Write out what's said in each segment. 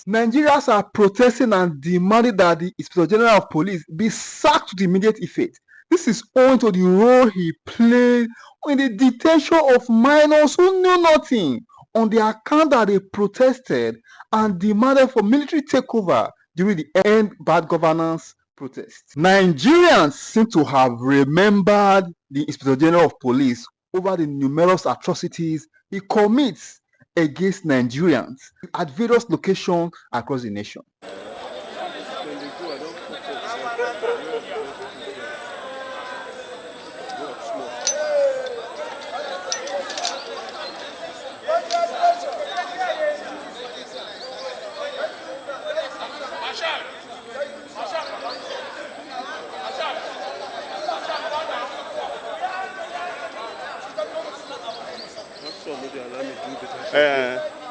Nigerians are protesting and demanding that the Inspector General of Police be sacked with immediate effect. This is owing to the role he played in the detention of minors who knew nothing on the account that they protested and demanded for military takeover during the End Bad Governance protest. Nigerians seem to have remembered the Inspector General of Police over the numerous atrocities he commits against Nigerians at various locations across the nation.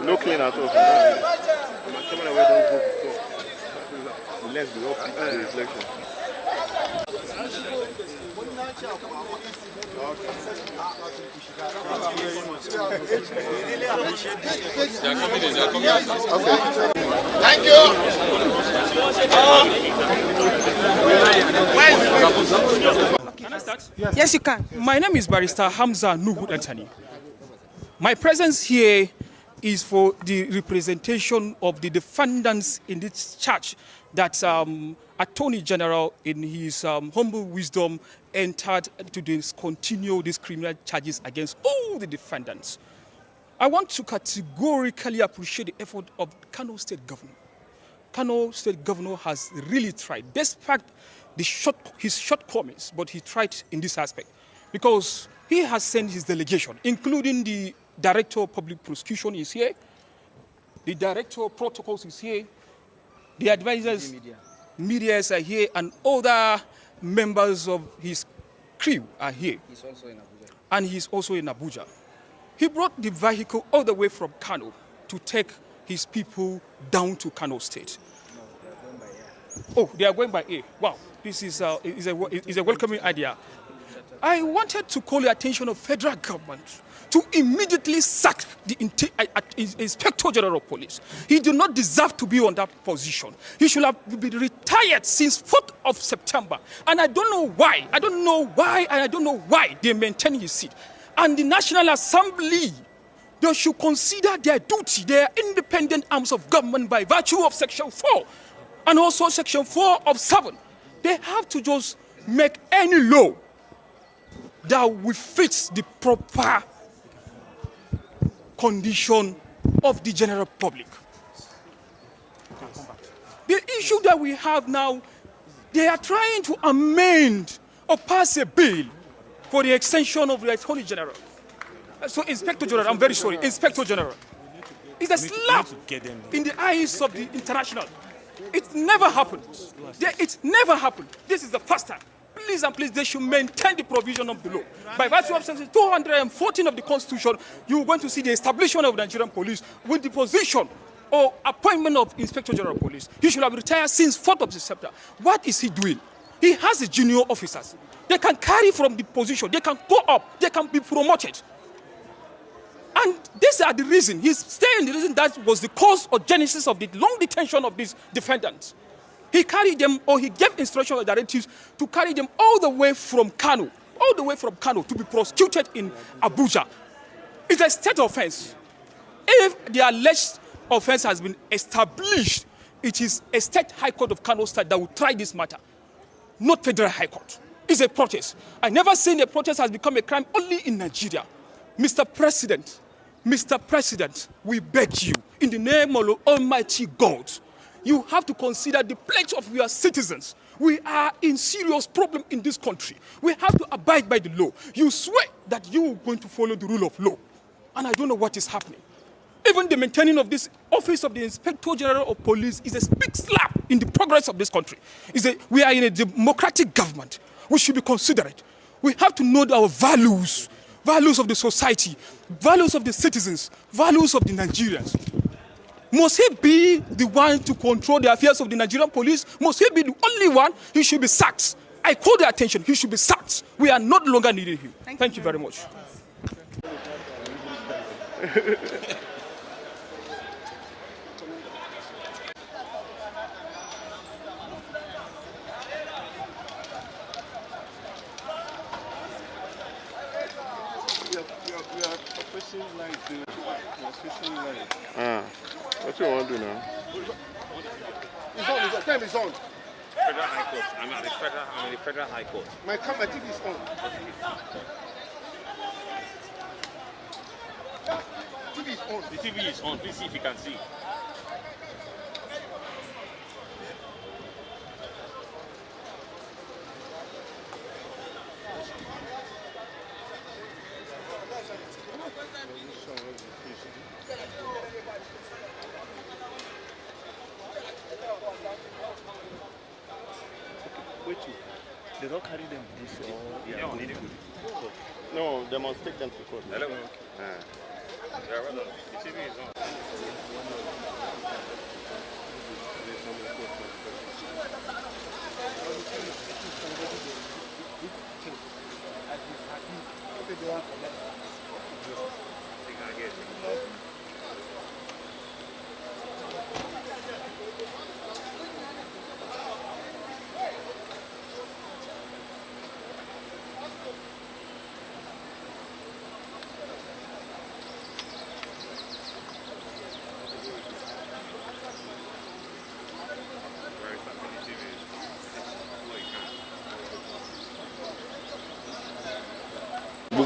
No clean at all. Let's be up to the reflection. Thank you. Can I start? Yes, you can. My name is Barrister Hamza Nuhu Antani. My presence here is for the representation of the defendants in this charge that Attorney General, in his humble wisdom, entered to discontinue these criminal charges against all the defendants. I want to categorically appreciate the effort of Kano State Governor. Kano State Governor has really tried, despite his shortcomings, but he tried in this aspect because he has sent his delegation, including the Director of Public Prosecution is here, the Director of Protocols is here, the advisors, medias are here, and other members of his crew are here. He's also in Abuja. And he's also in Abuja. He brought the vehicle all the way from Kano to take his people down to Kano State. No, they are going by air. Oh, they are going by air. Wow, this is a welcoming idea. I wanted to call the attention of federal government to immediately sack the Inspector General of Police. He did not deserve to be on that position. He should have been retired since 4th of September. And I don't know why. I don't know why they maintain his seat. And the National Assembly, they should consider their duty, their independent arms of government by virtue of Section 4 and also Section 4 of 7. They have to just make any law that will fit the proper condition of the general public. The issue that we have now, they are trying to amend or pass a bill for the extension of the Attorney General. So Inspector General, I'm very sorry, Inspector General. It's a slap in the eyes of the international. It never happened. It never happened. This is the first time. Please and please, they should maintain the provision of the law. By virtue of Section 214 of the Constitution, you are going to see the establishment of the Nigerian police with the position or appointment of Inspector General of Police. He should have retired since 4th of September. What is he doing? He has the junior officers. They can carry from the position. They can go up. They can be promoted. And these are the reason. He's staying the reason that was the cause or genesis of the long detention of these defendants. He carried them, or he gave instruction or directives to carry them all the way from Kano, to be prosecuted in Abuja. It's a state offense. If the alleged offense has been established, it is a state high court of Kano State that will try this matter, not federal high court. It's a protest. I never seen a protest has become a crime only in Nigeria. Mr. President, we beg you, in the name of Almighty God, you have to consider the plight of your citizens. We are in serious problem in this country. We have to abide by the law. You swear that you are going to follow the rule of law. And I don't know what is happening. Even the maintaining of this office of the Inspector General of Police is a big slap in the progress of this country. We are in a democratic government. We should be considerate. We have to know our values, values of the society, values of the citizens, values of the Nigerians. Must he be the one to control the affairs of the Nigerian police? Must he be the only one? He should be sacked. I call the attention. He should be sacked. We are not longer needing him. Thank you very much. What you want to do now? It's on. Time is on. Federal High Court. I'm in the Federal High Court. My TV is on. TV is on. The TV is on. Please see if you can see. They don't carry them this or No, they must take them to court. Hello. The TV is on.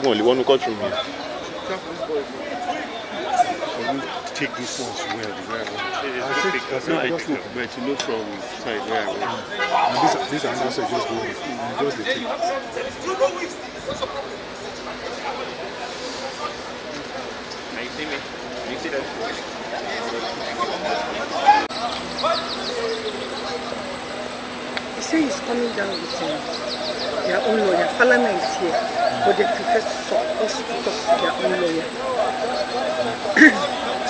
only one country. Take this one well. No, I took, but you know from side where I went. These answers just go with just the take. Can you see me? Can you see that? He said he's coming down with their own lawyer. Falana is here, but they prefer to talk to their own lawyer.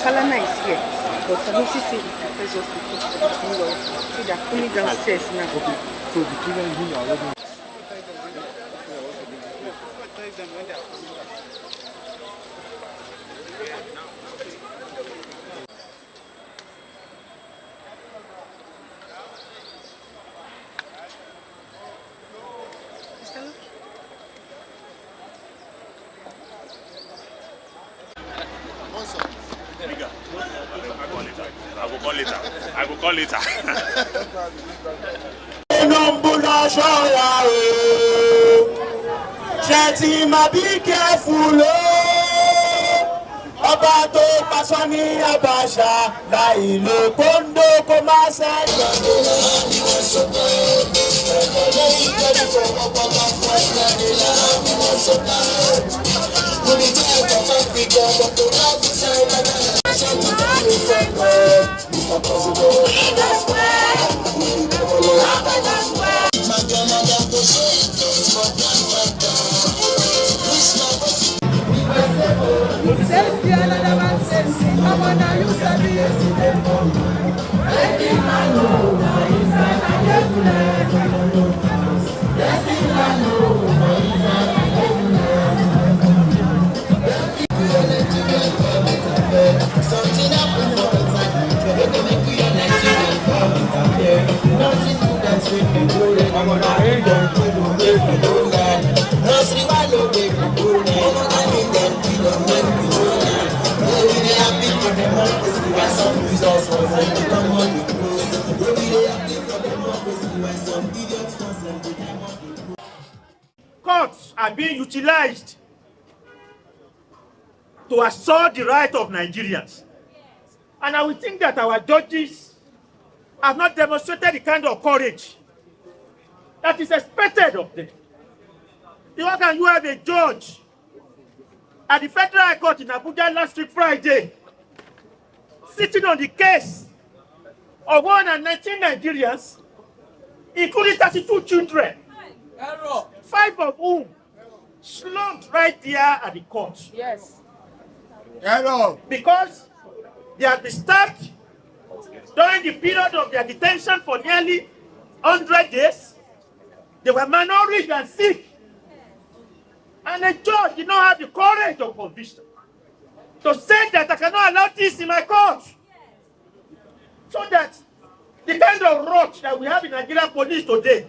Falana is here, but Sanusi said he prefers us to talk to their own lawyer. So they are coming downstairs now. Okay, so the children who are already. I will call later. Be careful, Obato Pasani Abasha, Lailo Kondo Komasa. Courts are being utilized to assert the right of Nigerians. And I would think that our judges have not demonstrated the kind of courage that is expected of them. How can you have a judge at the Federal High Court in Abuja last week Friday sitting on the case of 119 Nigerians, including 32 children, 5 of whom slumped right there at the court? Yes. Because they had been stabbed during the period of their detention for nearly 100 days. They were malnourished and sick. And the judge did not have the courage of conviction to say that I cannot allow this in my court. So that the kind of rot that we have in Nigerian police today,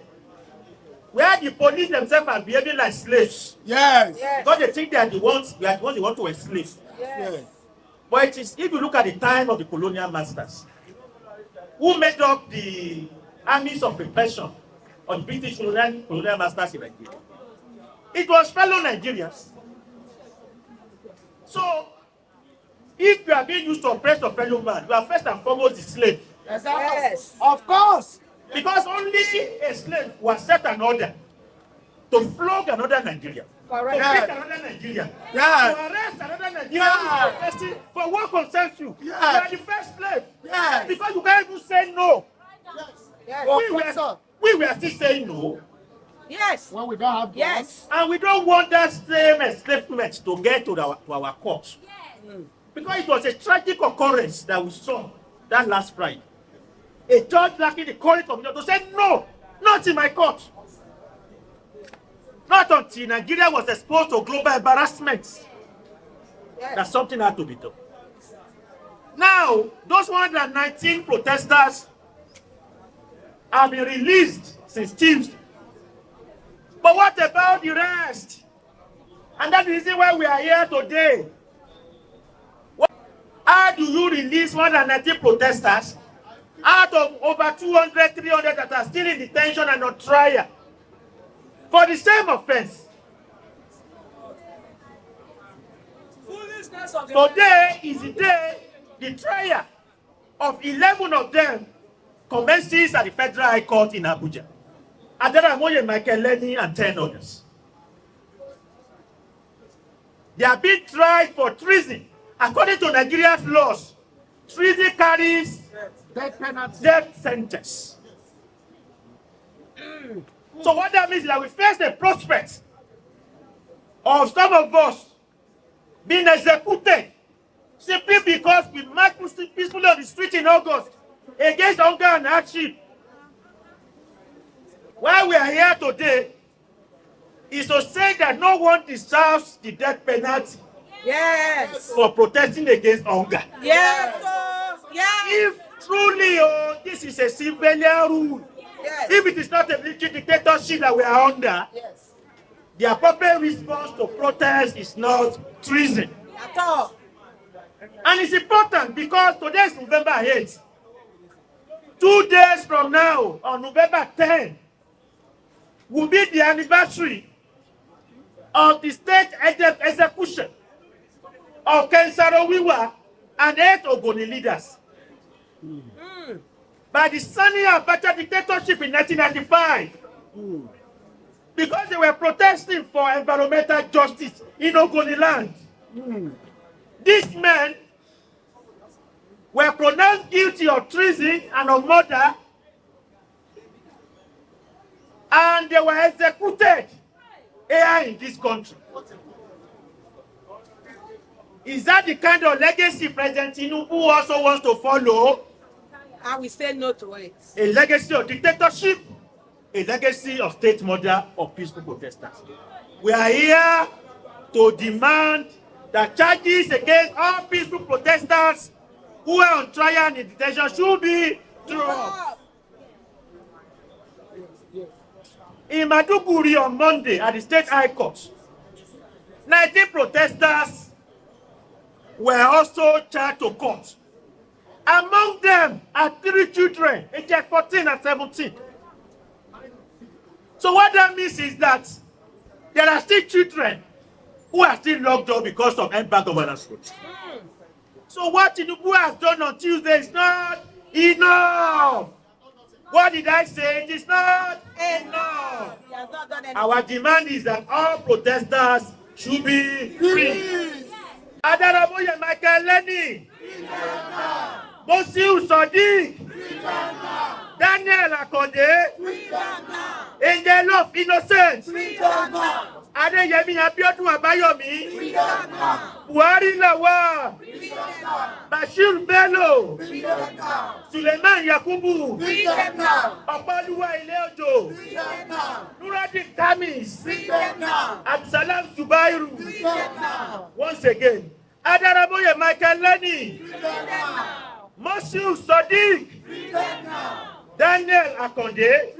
where the police themselves are behaving like slaves. Yes. Because they think they are the ones, we are the ones they want to enslave. Yes. But it is, if you look at the time of the colonial masters, who made up the armies of repression on British colonial masters in Nigeria, it was fellow Nigerians. So, if you are being used to oppress your fellow man, you are first and foremost the slave. Yes. Of course. Because only a slave was set an order to flog another Nigerian, Correct. to beat another Nigerian, Yeah. to arrest another Nigerian for what concerns you. You are the first slave. Yes. Because you can't even say no. Yes. We were still saying no. Yes. When we don't have guns. Yes. And we don't want that same enslavement to get to our court. Because it was a tragic occurrence that we saw that last Friday. A judge lacking the courage of to say, no, not in my court. Not until Nigeria was exposed to global embarrassment that something had to be done. Now, those 119 protesters have been released since Tuesday. But what about the rest? And that's the reason why we are here today. How do you release 119 protesters out of over 200, 300 that are still in detention and on trial for the same offense? Today is the day the trial of 11 of them commences at the Federal High Court in Abuja. Adaramoye, Michael Lenny, and 10 others. They are being tried for treason. According to Nigeria's laws, treason carries death sentence. So what that means is that we face the prospect of some of us being executed simply because we marched peacefully on the street in August against hunger and hardship. Why we are here today is to say that no one deserves the death penalty. Yes. For protesting against hunger. Yes. Yes. If truly this is a civilian rule, Yes. if it is not a military dictatorship that we are under, Yes. the appropriate response to protest is not treason. At all. And it's important because today is November 8th. 2 days from now, on November 10th, will be the anniversary of the state execution of Kensaro Wiwa and 8 Ogoni leaders by the Sani Abacha dictatorship in 1995 because they were protesting for environmental justice in Ogoni land. These men were pronounced guilty of treason and of murder, and they were executed here in this country. Is that the kind of legacy President Tinubu also wants to follow? And we say no to it. A legacy of dictatorship, a legacy of state murder of peaceful protesters. We are here to demand that charges against all peaceful protesters who are on trial and in detention should be dropped. In Maduguri on Monday at the State High Court, 19 protesters were also charged to court. Among them are 3 children, aged 14 and 17. So what that means is that there are still children who are still locked up because of embargo governance. So what Tinubu has done on Tuesday is not enough. What did I say? It is not enough. He has not done anything. Our demand is that all protesters should be free. Adaramoye Michael Lenny, Mosiu Sodiq, Daniel Akonde, Angel of Innocence, Adeyemi Abiodun Abayomi, Buhari Lawal, Bashir Bello, Suleiman Yakubu, Ọpọlúwa Ileojo, Nuruddin Tamis, Absalam Zubairu. Once again, Adaramoye Michael Lenny, Mosiu Sodiq, Daniel Akonde,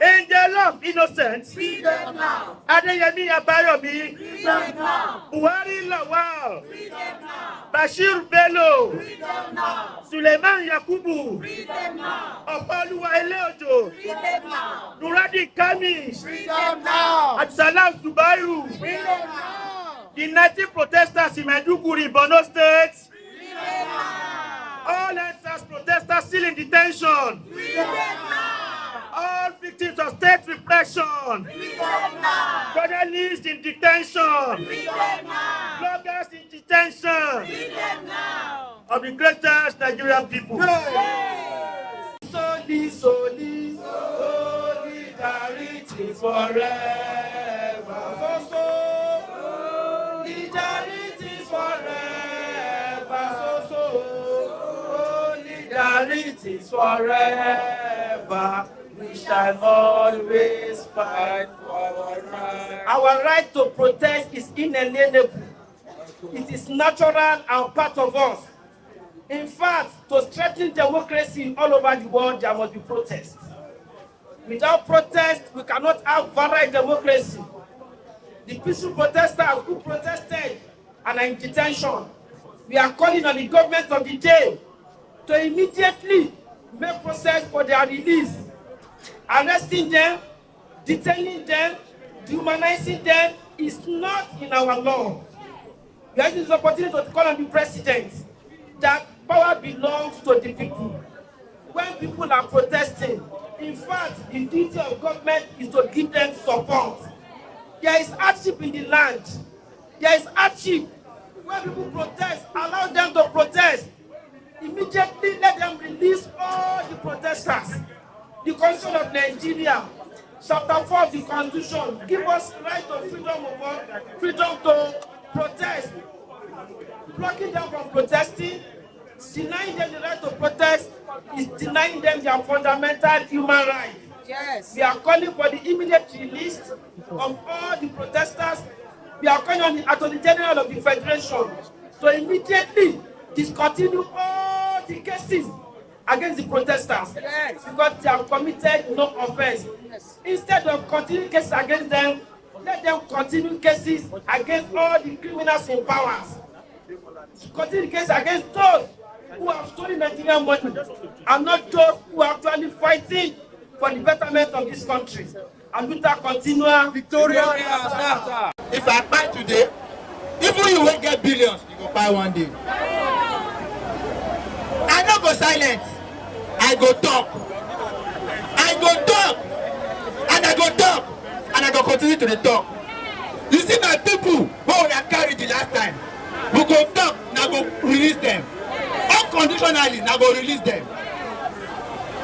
Angel of innocent. Free them now. Adeyemi Abayomi. Free them now. Buhari Lawal. Free them now. Bashir Bello. Free them now. Suleiman Yakubu. Free them now. Opoluwa Eleojo. Free them now. Nuradi Kamis. Free them now. Absalam Zubairu. Free them now. The 90 protesters in Maiduguri, Borno State. Free them now. All NSAS protesters still in detention. Free them now. All victims of state repression. Free them now. Journalists in detention. Free them now. Bloggers in detention. Free them now. Of the greatest Nigerian people. Solidarity forever. Solidarity forever. Solidarity forever. We shall always fight for our right. Our right to protest is inalienable. It is natural and part of us. In fact, to strengthen democracy all over the world, there must be protest. Without protest, we cannot have vibrant democracy. The peaceful protesters who protested and are in detention, we are calling on the government of the day to immediately make process for their release. Arresting them, detaining them, dehumanizing them is not in our law. We have this opportunity to call on the president that power belongs to the people. When people are protesting, in fact, the duty of government is to give them support. There is hardship in the land. There is hardship. When people protest, allow them to protest. Immediately let them release all the protesters. The Constitution of Nigeria, Chapter 4 of the Constitution, give us right of freedom of work, freedom to protest. Blocking them from protesting, denying them the right to protest, is denying them their fundamental human rights. Yes. We are calling for the immediate release of all the protesters. We are calling on the Attorney General of the Federation to immediately discontinue all the cases against the protesters. Yes. Because they have committed no offense. Yes. Instead of continuing cases against them, let them continue cases against all the criminals in power. Continue cases against those who have stolen Nigerian money and not those who are actually fighting for the betterment of this country. And with that continue Victoria. If I buy today, even you will get billions, you will buy one day. I no go silent. I go talk. I go talk. And I go talk. And I go continue to the talk. You see my people who I carried the last time. We go talk, now go release them. Unconditionally, now go release them.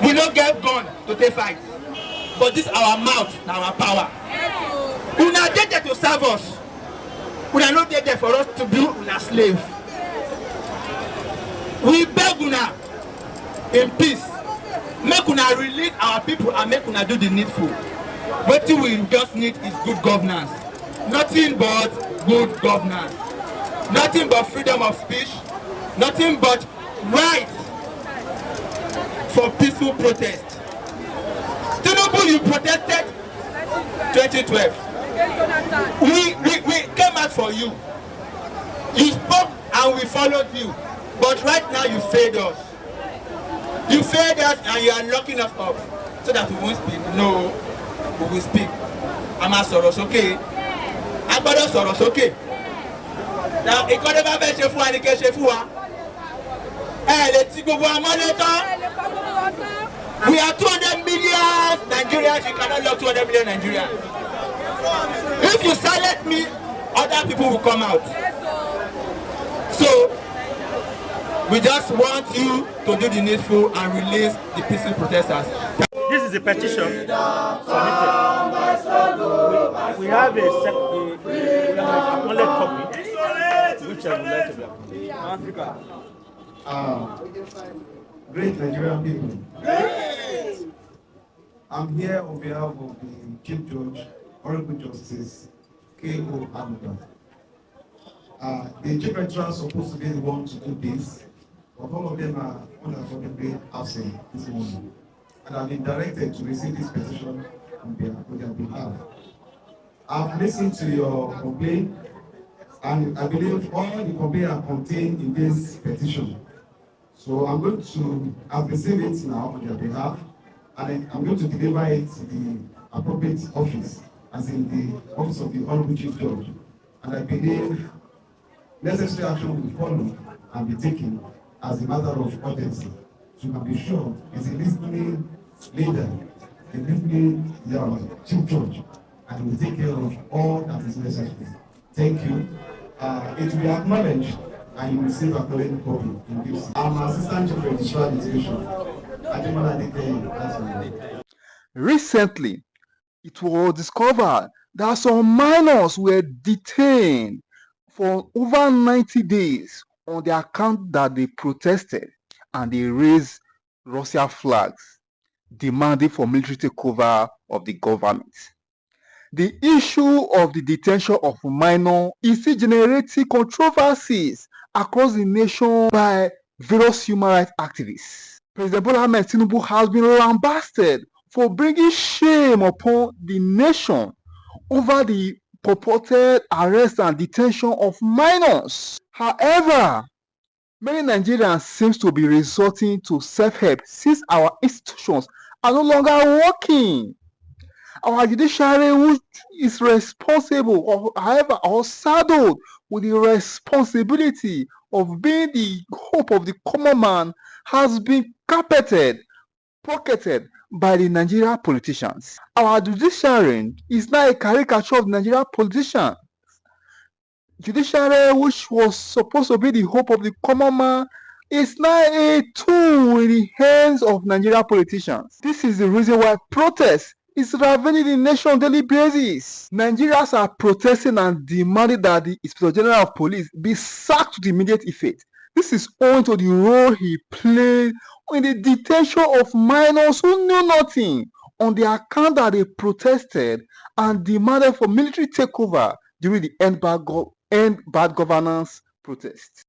We don't get gun to take fight. But this our mouth, now our power. We are not there to serve us. We are not there for us to be a slave. We beg una in peace. Make una release our people and make una do the needful. What we just need is good governance. Nothing but good governance. Nothing but freedom of speech. Nothing but right for peaceful protest. Tinubu, you protested 2012. We came out for you. You spoke and we followed you. But right now you failed us. You failed us and you are locking us up so that we won't speak. No, we will speak. I'm a Soros, okay? I'm a Soros, okay? Now, we are 200 million Nigerians. You cannot lock 200 million Nigerians. If you silence me, other people will come out. So, we just want you to do the needful and release the peaceful protesters. This is a petition submitted. We have a acknowledged copy, which I would like to be. Africa. Great Nigerian people. I'm here on behalf of the Chief Judge, Honorable Justice K.O. Amuda. The Chief Registrar is supposed to be the one to do this, but all of them are unavoidably absent this morning. And I've been directed to receive this petition on their behalf. I've listened to your complaint, and I believe all the complaints are contained in this petition. So I've received it now on their behalf, and I'm going to deliver it to the appropriate office, as in the office of the Honorable Chief Judge. And I believe necessary action will follow and be taken as a matter of urgency. So you can be sure it's a listening leader, a listening Chief Judge, and he will take care of all that is necessary. Thank you. It will be acknowledged, and you will receive a current copy in this. I'm Assistant Chief Registrar Education. Recently, it was discovered that some minors were detained for over 90 days on the account that they protested and they raised Russia flags, demanding for military takeover of the government. The issue of the detention of minors is still generating controversies across the nation by various human rights activists. President Bola Ahmed Tinubu has been lambasted for bringing shame upon the nation over the purported arrest and detention of minors. However, many Nigerians seem to be resorting to self-help since our institutions are no longer working. Our judiciary, which is responsible, or saddled with the responsibility of being the hope of the common man, has been pocketed by the Nigerian politicians. Our judiciary is now a caricature of Nigerian politicians. Judiciary, which was supposed to be the hope of the common man, is now a tool in the hands of Nigerian politicians. This is the reason why protest is ravaging the nation on a daily basis. Nigerians are protesting and demanding that the Inspector General of Police be sacked with immediate effect. This is owing to the role he played in the detention of minors who knew nothing on the account that they protested and demanded for military takeover during the End Bad Governance protests.